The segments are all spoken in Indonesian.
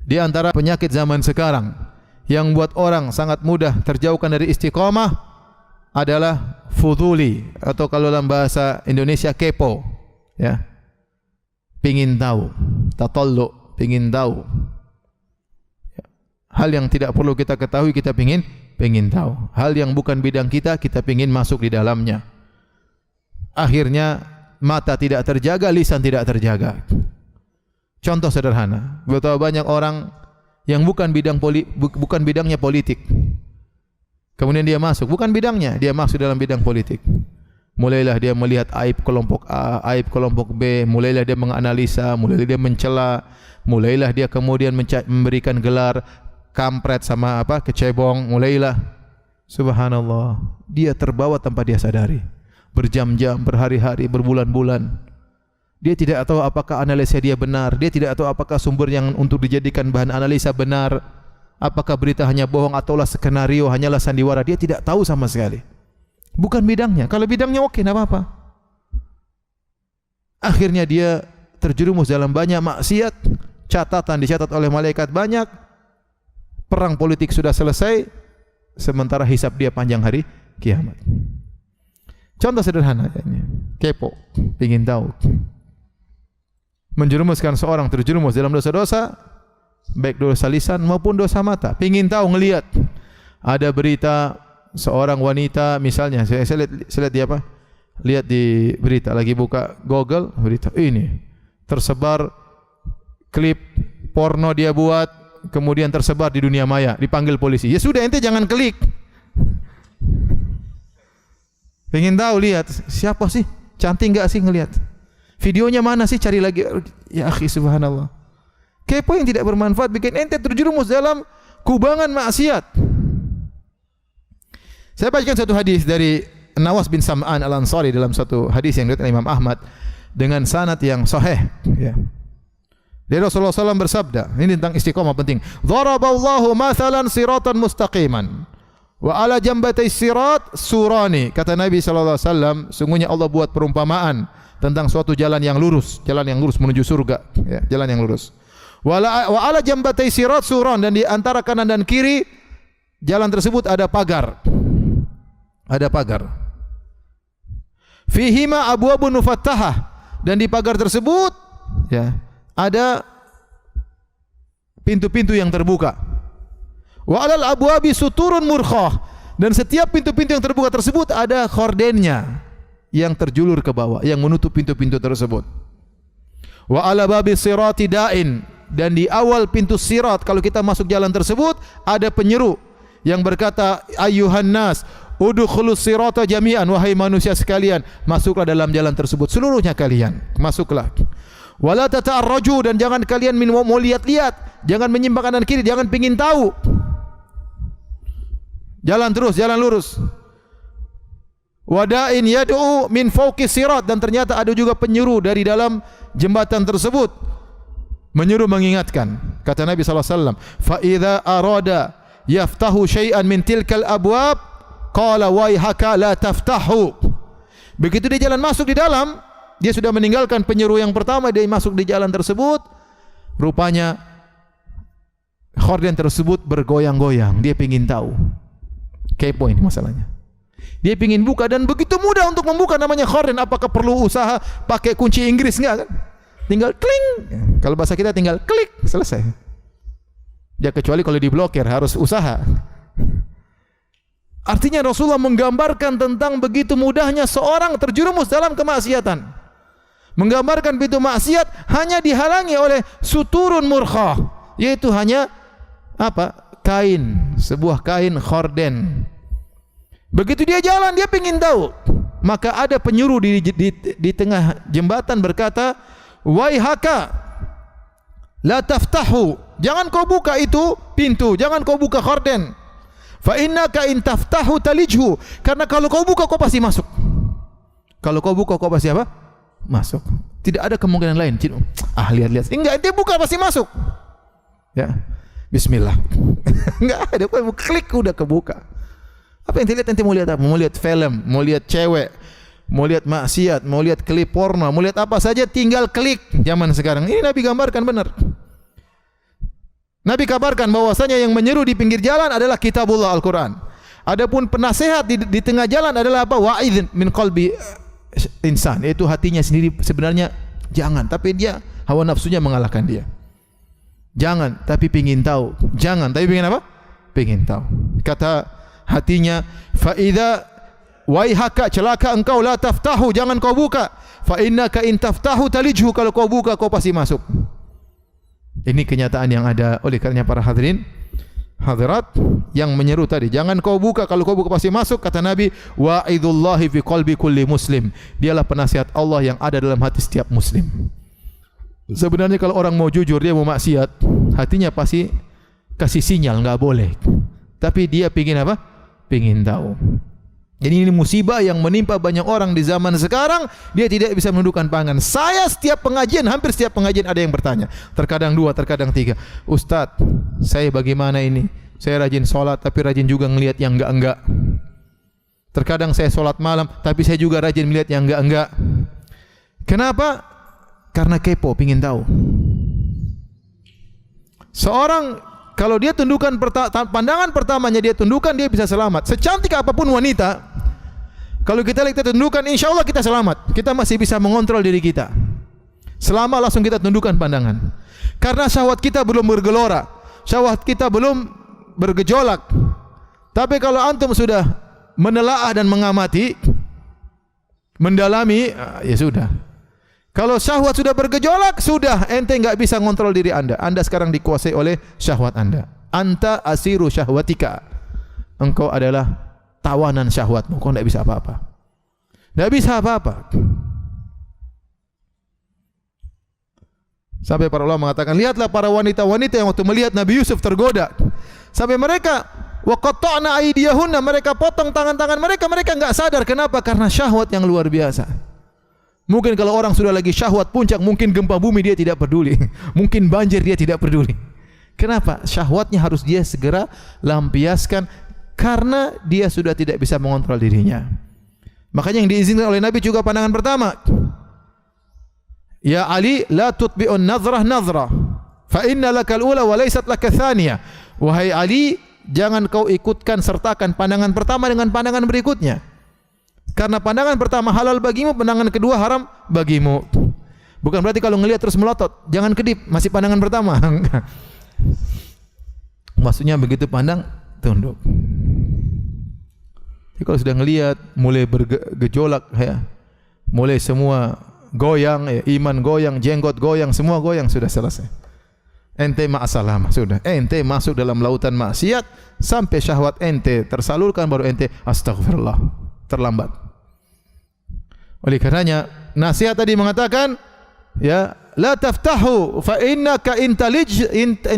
Di antara penyakit zaman sekarang yang buat orang sangat mudah terjauhkan dari istiqamah adalah fuduli, atau kalau dalam bahasa Indonesia kepo, ya. Pingin tahu, tatallu, pingin tahu. Hal yang tidak perlu kita ketahui kita pingin tahu. Hal yang bukan bidang kita pingin masuk di dalamnya. Akhirnya mata tidak terjaga, lisan tidak terjaga. Contoh sederhana, betapa banyak orang yang bukan bidangnya politik. Kemudian dia masuk, bukan bidangnya, dia masuk dalam bidang politik. Mulailah dia melihat aib kelompok A, aib kelompok B, mulailah dia menganalisa, mulailah dia mencela, mulailah dia kemudian memberikan gelar kampret sama kecebong, mulailah. Subhanallah, dia terbawa tanpa dia sadari. Berjam-jam, berhari-hari, berbulan-bulan. Dia tidak tahu apakah analisa dia benar, dia tidak tahu apakah sumber yang untuk dijadikan bahan analisa benar, apakah berita hanya bohong ataulah skenario, hanyalah sandiwara, dia tidak tahu sama sekali. Bukan bidangnya. Kalau bidangnya oke, tidak apa-apa. Akhirnya dia terjerumus dalam banyak maksiat, catatan dicatat oleh malaikat banyak, perang politik sudah selesai, sementara hisab dia panjang hari kiamat. Contoh sederhana, kepo, ingin tahu, menjerumuskan seorang terjerumus dalam dosa-dosa, baik dosa lisan maupun dosa mata. Ingin tahu, ngelihat ada berita seorang wanita, misalnya saya lihat di lihat di berita, lagi buka Google, berita ini tersebar klip porno dia buat, kemudian tersebar di dunia maya, dipanggil polisi. Ya sudah, ente jangan klik. Pengen tahu, lihat siapa sih, cantik enggak sih, ngelihat videonya mana sih, cari lagi. Ya akhi, subhanallah, kepo yang tidak bermanfaat bikin ente terjerumus dalam kubangan maksiat. Saya bacakan satu hadis dari Nawas bin Sam'an Al-Ansari dalam satu hadis yang diriwayatkan Imam Ahmad dengan sanad yang sahih, ya. Dari Rasulullah SAW bersabda, ini tentang istiqamah penting. Dharaballahu mathalan siratan mustaqiman wa ala jambatai sirat surani. Kata Nabi SAW, sungguhnya Allah buat perumpamaan tentang suatu jalan yang lurus menuju surga, ya, jalan yang lurus. Wa ala jambatai sirat suran, dan di antara kanan dan kiri jalan tersebut ada pagar. Ada pagar. Fihima abwabun mufattahah, dan di pagar tersebut, ya, ada pintu-pintu yang terbuka. Wa alal abwabi suturun murkhah, dan setiap pintu-pintu yang terbuka tersebut ada kordennya yang terjulur ke bawah yang menutup pintu-pintu tersebut. Wa ala babi sirati da'in, dan di awal pintu sirat kalau kita masuk jalan tersebut ada penyeru yang berkata, ayyuhan nas udkhulus sirata jami'an, wahai manusia sekalian, masuklah dalam jalan tersebut seluruhnya kalian, masuklah. Wala tata'arraju, dan jangan kalian mau lihat-lihat, jangan menyimpang kanan kiri, jangan pingin tahu. Jalan terus, jalan lurus. Wada'in yad'u min fawqi sirat, dan ternyata ada juga penyeru dari dalam jembatan tersebut, menyeru, mengingatkan. Kata Nabi SAW, fa idza arada yaftahu syai'an min tilkal abwab qala waihaka la taftahu. Begitu dia jalan masuk di dalam, dia sudah meninggalkan penyeru yang pertama, dia masuk di jalan tersebut, rupanya khorden tersebut bergoyang-goyang. Dia ingin tahu, kepo ini masalahnya. Dia ingin buka, dan begitu mudah untuk membuka, namanya khorden. Apakah perlu usaha pakai kunci Inggris? Enggak kan? Tinggal kling. Kalau bahasa kita tinggal klik, selesai. Ya kecuali kalau diblokir, harus usaha. Artinya Rasulullah menggambarkan tentang begitu mudahnya seorang terjerumus dalam kemaksiatan. Menggambarkan pintu maksiat hanya dihalangi oleh suturun murkhah, yaitu hanya kain, sebuah kain khorden. Begitu dia jalan, dia ingin tahu, maka ada penyuruh di tengah jembatan berkata, waihaka la taftahu, jangan kau buka itu pintu, jangan kau buka khorden. Fa innaka in taftahu talijhu, karena kalau kau buka kau pasti masuk. Kalau kau buka kau pasti masuk. Tidak ada kemungkinan lain. Lihat-lihat. Enggak, dia buka pasti masuk. Ya. Bismillah. Enggak ada, klik udah kebuka. Apa yang dilihat, nanti mau lihat apa? Mau lihat film, mau lihat cewek, mau lihat maksiat, mau lihat klip porno, mau lihat apa saja tinggal klik zaman sekarang. Ini Nabi gambarkan benar. Nabi kabarkan bahwasanya yang menyeru di pinggir jalan adalah kitabullah Al-Quran. Adapun penasehat di tengah jalan adalah apa? Wa'idhin min qalbi insan, yaitu hatinya sendiri sebenarnya jangan, tapi dia hawa nafsunya mengalahkan dia. Jangan, tapi pingin tahu. Jangan, tapi pingin apa? Pingin tahu. Kata hatinya, fa idza waihaka, celaka engkau, la taftahu, jangan kau buka. Fa innaka in taftahu talijhu, kalau kau buka kau pasti masuk. Ini kenyataan yang ada. Oleh karenanya para hadirin hadirat yang menyeru tadi, jangan kau buka, kalau kau buka pasti masuk. Kata Nabi, wa'idullahi fi qalbi kulli muslim, dialah penasihat Allah yang ada dalam hati setiap muslim. Sebenarnya kalau orang mau jujur, dia mau maksiat, hatinya pasti kasih sinyal enggak boleh. Tapi dia pingin apa? Pingin tahu. Jadi ini musibah yang menimpa banyak orang di zaman sekarang. Dia tidak bisa menundukkan pandangan. Saya setiap pengajian, hampir setiap pengajian ada yang bertanya. Terkadang 2, terkadang 3. Ustaz, saya bagaimana ini? Saya rajin sholat, tapi rajin juga ngelihat yang enggak-enggak. Terkadang saya sholat malam, tapi saya juga rajin melihat yang enggak-enggak. Kenapa? Karena kepo, pingin tahu. Seorang kalau dia tundukkan pandangan pertamanya, dia tundukkan, dia bisa selamat. Secantik apapun wanita, kalau kita lihat kita tundukkan, insya Allah kita selamat. Kita masih bisa mengontrol diri kita. Selama langsung kita tundukkan pandangan. Karena syahwat kita belum bergelora, syahwat kita belum bergejolak. Tapi kalau antum sudah menelaah dan mengamati, mendalami, ya sudah. Kalau syahwat sudah bergejolak, sudah ente enggak bisa ngontrol diri anda. Anda sekarang dikuasai oleh syahwat anda. Anta asiru syahwatika. Engkau adalah tawanan syahwatmu. Kau enggak bisa apa-apa. Enggak bisa apa-apa. Sampai para ulama mengatakan, lihatlah para wanita-wanita yang waktu melihat Nabi Yusuf tergoda, sampai mereka wa qatta'na aydiyahunna, mereka potong tangan-tangan mereka, mereka enggak sadar. Kenapa? Karena syahwat yang luar biasa. Mungkin kalau orang sudah lagi syahwat puncak, mungkin gempa bumi dia tidak peduli. Mungkin banjir dia tidak peduli. Kenapa? Syahwatnya harus dia segera lampiaskan karena dia sudah tidak bisa mengontrol dirinya. Makanya yang diizinkan oleh Nabi juga pandangan pertama. Ya Ali, la tutbi'un nazrah nazrah, fa inna lakal ula wa laysat laka thaniyah. Wahai Ali, jangan kau ikutkan sertakan pandangan pertama dengan pandangan berikutnya. Karena pandangan pertama halal bagimu, pandangan kedua haram bagimu. Bukan berarti kalau ngelihat terus melotot, jangan kedip, masih pandangan pertama. Maksudnya begitu pandang, tunduk. Jadi kalau sudah ngelihat, mulai bergejolak, ya, mulai semua goyang, ya, iman goyang, jenggot goyang, semua goyang, sudah selesai. Ente ma'asalamah, sudah. Ente masuk dalam lautan maksiat, sampai syahwat ente tersalurkan, baru ente astagfirullah, terlambat. Oleh karenanya nasihat tadi mengatakan, ya, la taftahu fa innaka in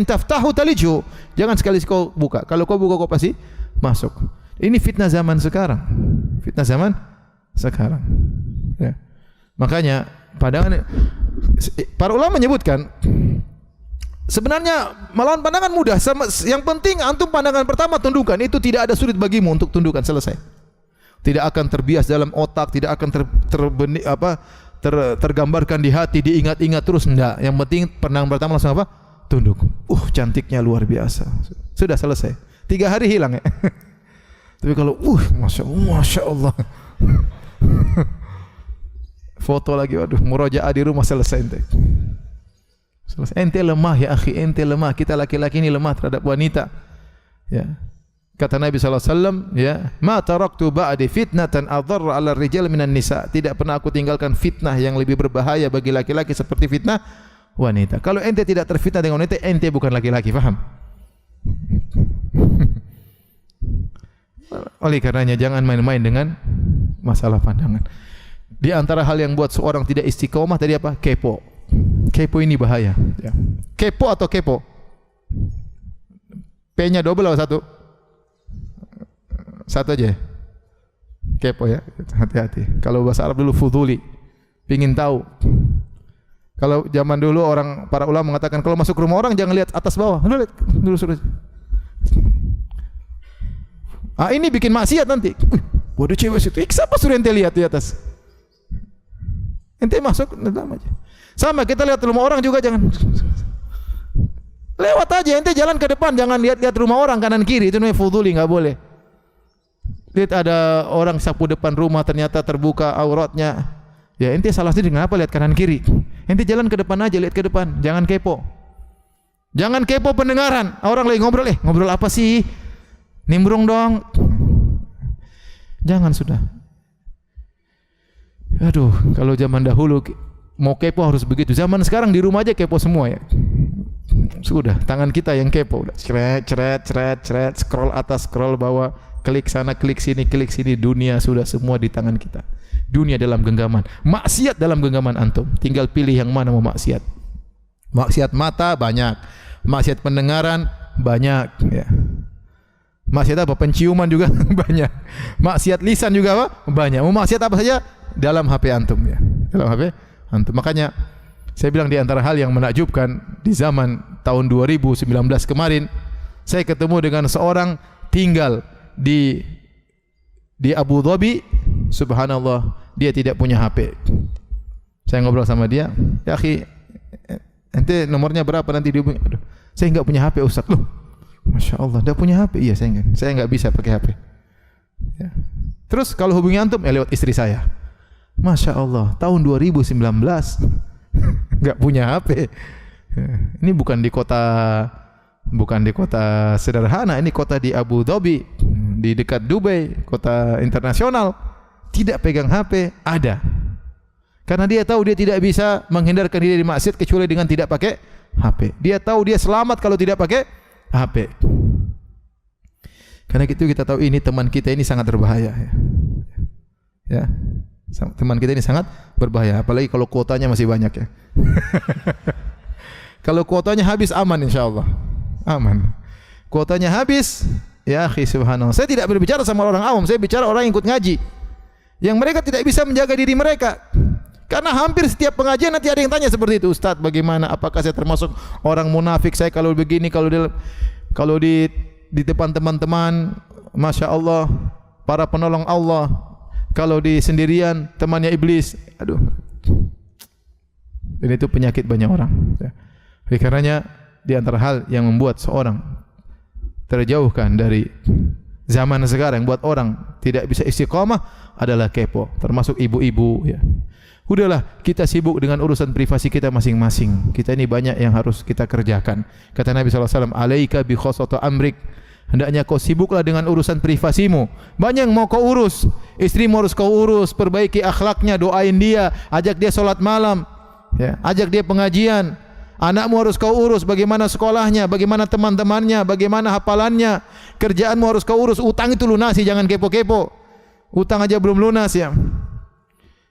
taftahu talijhu. Jangan sekali kau buka. Kalau kau buka kau pasti masuk. Ini fitnah zaman sekarang. Fitnah zaman sekarang. Ya. Makanya para ulama menyebutkan, sebenarnya melawan pandangan mudah. Yang penting antum pandangan pertama tundukkan. Itu tidak ada sulit bagimu untuk tundukkan, selesai. Tidak akan terbias dalam otak, tidak akan tergambarkan di hati, diingat-ingat terus, enggak. Yang penting pandangan pertama langsung apa? Tunduk. Cantiknya luar biasa. Sudah selesai. 3 hari hilang, ya. Tapi kalau Masya Allah. Foto lagi, waduh, murojaah di rumah, selesai ente. Selesai. Ente lemah ya akhi, ente lemah. Kita laki-laki ini lemah terhadap wanita. Ya. Kata Nabi SAW, ya, ma taraktu ba'di fitnatan adharra 'ala ar-rijal minan nisa. Tidak pernah aku tinggalkan fitnah yang lebih berbahaya bagi laki-laki seperti fitnah wanita. Kalau ente tidak terfitnah dengan wanita, ente bukan laki-laki, paham? Oleh karenanya jangan main-main dengan masalah pandangan. Di antara hal yang buat seorang tidak istiqomah tadi apa? Kepo. Kepo ini bahaya, ya. Kepo atau kepo? P-nya double atau satu? Satu aja. Kepo, ya. Hati-hati. Kalau bahasa Arab dulu fuduli, pingin tahu. Kalau zaman dulu para ulama mengatakan kalau masuk rumah orang jangan lihat atas bawah. Lu lihat dulu suruh. Ini bikin maksiat nanti. Waduh, cewek situ. Siapa suruh ente lihat di atas? Ente masuk dalam aja. Sama kita lihat rumah orang juga jangan. Lewat aja, ente jalan ke depan, jangan lihat-lihat rumah orang kanan kiri, itu namanya fuduli, enggak boleh. Lihat ada orang sapu depan rumah ternyata terbuka auratnya. Ya ente salah sendiri, kenapa lihat kanan kiri? Ente jalan ke depan aja, lihat ke depan, jangan kepo. Jangan kepo pendengaran. Orang lagi ngobrol, ngobrol apa sih? Nimbrung dong. Jangan sudah. Aduh, kalau zaman dahulu mau kepo harus begitu. Zaman sekarang di rumah aja kepo semua ya. Sudah, tangan kita yang kepo. Udah cret, scroll atas, scroll bawah, klik sana, klik sini. Dunia sudah semua di tangan kita. Dunia dalam genggaman. Maksiat dalam genggaman antum. Tinggal pilih yang mana mau maksiat. Maksiat mata banyak. Maksiat pendengaran banyak. Ya. Maksiat apa? Penciuman juga banyak. Maksiat lisan juga apa? Banyak. Mau maksiat apa saja dalam HP antum ya. Dalam HP antum. Makanya saya bilang di antara hal yang menakjubkan di zaman tahun 2019 kemarin, saya ketemu dengan seorang tinggal di Abu Dhabi. Subhanallah, dia tidak punya HP. Saya ngobrol sama dia, "Ya akhi, ente nomornya berapa nanti dihubungi?" "Aduh, saya enggak punya HP Ustaz." "Loh, Masya Allah, enggak punya HP?" "Iya, saya enggak bisa pakai HP." Ya. "Terus kalau hubungi antum?" "Lewat istri saya." Masya Allah, tahun 2019 enggak punya HP. Ini bukan di kota sederhana, ini kota di Abu Dhabi, di dekat Dubai, kota internasional. Tidak pegang HP, ada. Karena dia tahu dia tidak bisa menghindarkan diri dari maksiat kecuali dengan tidak pakai HP. Dia tahu dia selamat kalau tidak pakai HP. Karena itu kita tahu ini teman kita ini sangat berbahaya. Ya, teman kita ini sangat berbahaya. Apalagi kalau kuotanya masih banyak ya. Kalau kuotanya habis aman insyaallah. Aman. Kuotanya habis, ya akhi subhanallah. Saya tidak berbicara sama orang awam, saya bicara orang yang ikut ngaji. Yang mereka tidak bisa menjaga diri mereka. Karena hampir setiap pengajian nanti ada yang tanya seperti itu, "Ustaz, bagaimana? Apakah saya termasuk orang munafik? Saya kalau begini, kalau di depan teman-teman, Masya Allah, para penolong Allah, kalau di sendirian, temannya iblis." Aduh. Dan itu penyakit banyak orang. Oleh karenanya, di antara hal yang membuat seorang terjauhkan dari zaman sekarang, buat orang tidak bisa istiqamah adalah kepo, termasuk ibu-ibu ya. Udahlah, kita sibuk dengan urusan privasi kita masing-masing. Kita ini banyak yang harus kita kerjakan. Kata Nabi SAW, "Alaika bi khosata amrik." Hendaknya kau sibuklah dengan urusan privasimu. Banyak yang mau kau urus. Istrimu harus kau urus, perbaiki akhlaknya, doain dia, ajak dia salat malam, ya, ajak dia pengajian. Anakmu harus kau urus, bagaimana sekolahnya, bagaimana teman-temannya, bagaimana hafalannya. Kerjaanmu harus kau urus, utang itu lunasi, jangan kepo-kepo. Utang aja belum lunas ya.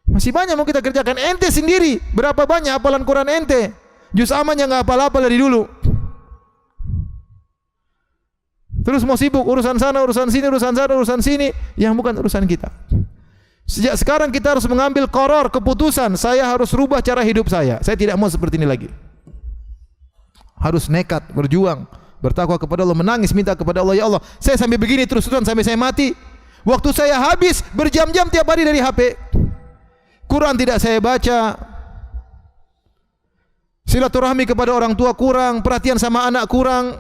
Masih banyak mau kita kerjakan. Ente sendiri, berapa banyak hafalan Quran ente? Juz amannya enggak hafal-hafal dari dulu. Terus mau sibuk urusan sana, urusan sini, urusan sana, urusan sini yang bukan urusan kita. Sejak sekarang kita harus mengambil qaror, keputusan, saya harus rubah cara hidup saya. Saya tidak mau seperti ini lagi. Harus nekat, berjuang, bertakwa kepada Allah, menangis minta kepada Allah, "Ya Allah, saya sampai begini terus-terusan sampai saya mati. Waktu saya habis berjam-jam tiap hari dari HP. Quran tidak saya baca. Silaturahmi kepada orang tua kurang, perhatian sama anak kurang.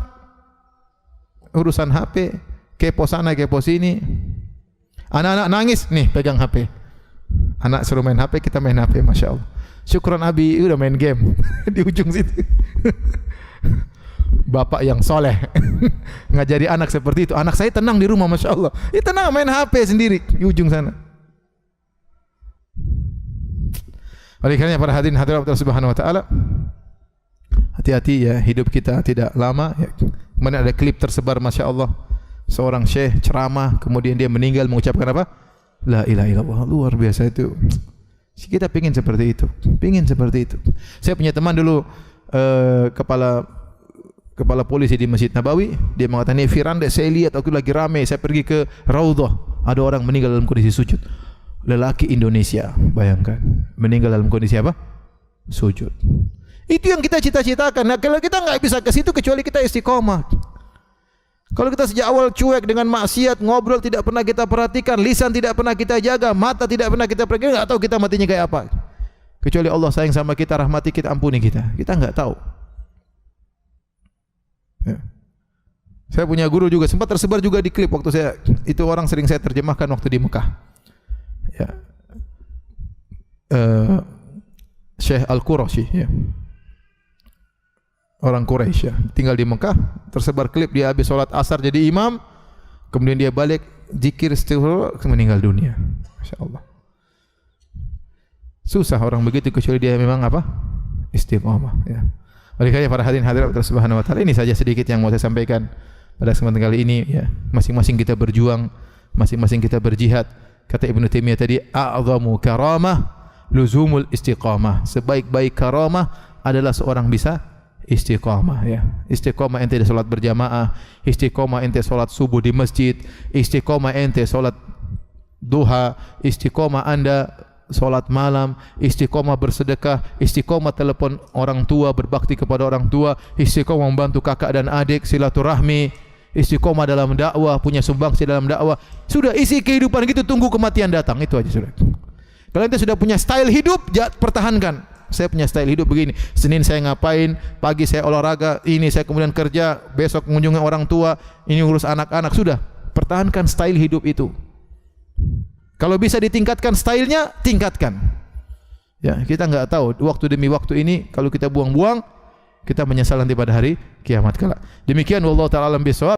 Urusan HP, kepo sana, kepo sini. Anak-anak nangis, nih pegang HP. Anak suruh main HP, kita main HP, Masya Allah. Syukran Abi, udah main game di ujung situ." Bapak yang soleh ngajari anak seperti itu. Anak saya tenang di rumah, Masya Allah. Ya tenang, main HP sendiri di ujung sana. Oleh karena para hadirin hadirat Allah Subhanahu wa taala, hati-hati ya, hidup kita tidak lama ya. Kemarin ada klip tersebar, Masya Allah, seorang syekh ceramah, kemudian dia meninggal mengucapkan apa? La ilaha illallah. Luar biasa itu. Kita pingin seperti itu. Pingin seperti itu. Saya punya teman dulu kepala polisi di Masjid Nabawi. Dia mengatakan, "Nih Firanda, saya lihat waktu lagi ramai, saya pergi ke Raudhah, ada orang meninggal dalam kondisi sujud." Lelaki Indonesia, bayangkan, meninggal dalam kondisi apa? Sujud. Itu yang kita cita-citakan. Nah, kalau kita enggak bisa ke situ kecuali kita istiqomah. Kalau kita sejak awal cuek dengan maksiat, ngobrol tidak pernah kita perhatikan, lisan tidak pernah kita jaga, mata tidak pernah kita perhatikan, enggak tahu kita matinya kayak apa. Kecuali Allah sayang sama kita, rahmati kita, ampuni kita. Kita enggak tahu. Ya. Saya punya guru juga, sempat tersebar juga di klip waktu saya, itu orang sering saya terjemahkan waktu di Mekah. Ya. Syekh Al-Qurashi, ya. Orang Quraisy, ya. Tinggal di Mekah, tersebar klip dia habis sholat asar jadi imam, kemudian dia balik zikir istighfar, meninggal dunia. Masya Allah. Susah orang begitu kecuali dia memang apa? Istiqamah, ya. Oleh karena para hadirin hadirat Allah Subhanahu wa taala, ini saja sedikit yang mau saya sampaikan pada kesempatan kali ini, ya. Masing-masing kita berjuang, masing-masing kita berjihad. Kata Ibnu Taimiyah tadi, a'zamu karamah luzumul istiqamah. Sebaik-baik karamah adalah seorang bisa istiqamah, ya. Istiqamah ente salat berjamaah, istiqamah ente salat subuh di masjid, istiqamah ente salat duha, istiqamah Anda salat malam, istiqamah bersedekah, istiqamah telepon orang tua, berbakti kepada orang tua, istiqamah membantu kakak dan adik, silaturahmi, istiqamah dalam dakwah, punya sumbangsi dalam dakwah. Sudah isi kehidupan gitu, tunggu kematian datang, itu aja sudah. Kalau ente sudah punya style hidup, pertahankan. Saya punya style hidup begini. Senin saya ngapain, pagi saya olahraga, ini saya kemudian kerja, besok mengunjungi orang tua, ini urus anak-anak, sudah. Pertahankan style hidup itu. Kalau bisa ditingkatkan stylenya, tingkatkan. Ya, kita enggak tahu waktu demi waktu ini kalau kita buang-buang, kita menyesal nanti pada hari kiamat kelak. Demikian wallahu taala alam bisawab.